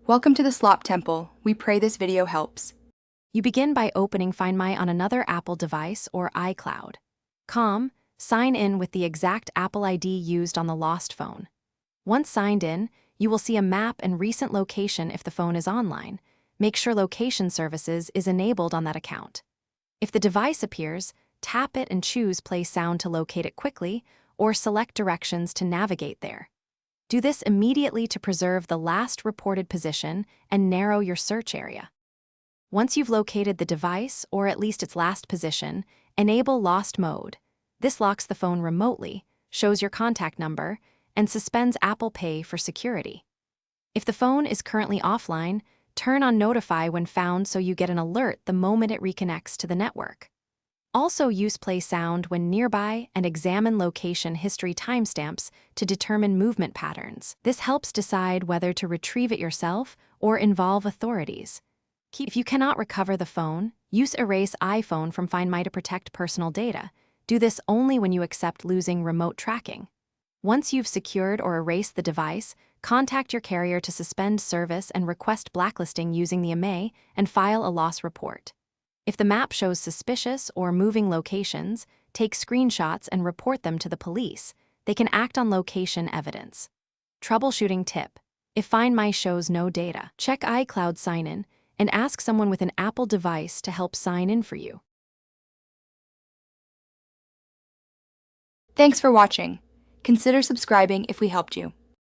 Welcome to the Slop Temple. We pray this video helps. You begin by opening Find My on another Apple device or iCloud. Sign in with the exact Apple ID used on the lost phone. Once signed in, you will see a map and recent location if the phone is online. Make sure location services is enabled on that account. If the device appears, tap it and choose Play Sound to locate it quickly, or select directions to navigate there. Do this immediately to preserve the last reported position and narrow your search area. Once you've located the device, or at least its last position, enable Lost Mode. This locks the phone remotely, shows your contact number, and suspends Apple Pay for security. If the phone is currently offline, turn on Notify when found so you get an alert the moment it reconnects to the network. Also use Play Sound when nearby and examine location history timestamps to determine movement patterns. This helps decide whether to retrieve it yourself or involve authorities. If you cannot recover the phone, use Erase iPhone from Find My to protect personal data. Do this only when you accept losing remote tracking. Once you've secured or erased the device, contact your carrier to suspend service and request blacklisting using the IMEI and file a loss report. If the map shows suspicious or moving locations, take screenshots and report them to the police. They can act on location evidence. Troubleshooting tip: if Find My shows no data, check iCloud sign-in and ask someone with an Apple device to help sign in for you. Thanks for watching. Consider subscribing if we helped you.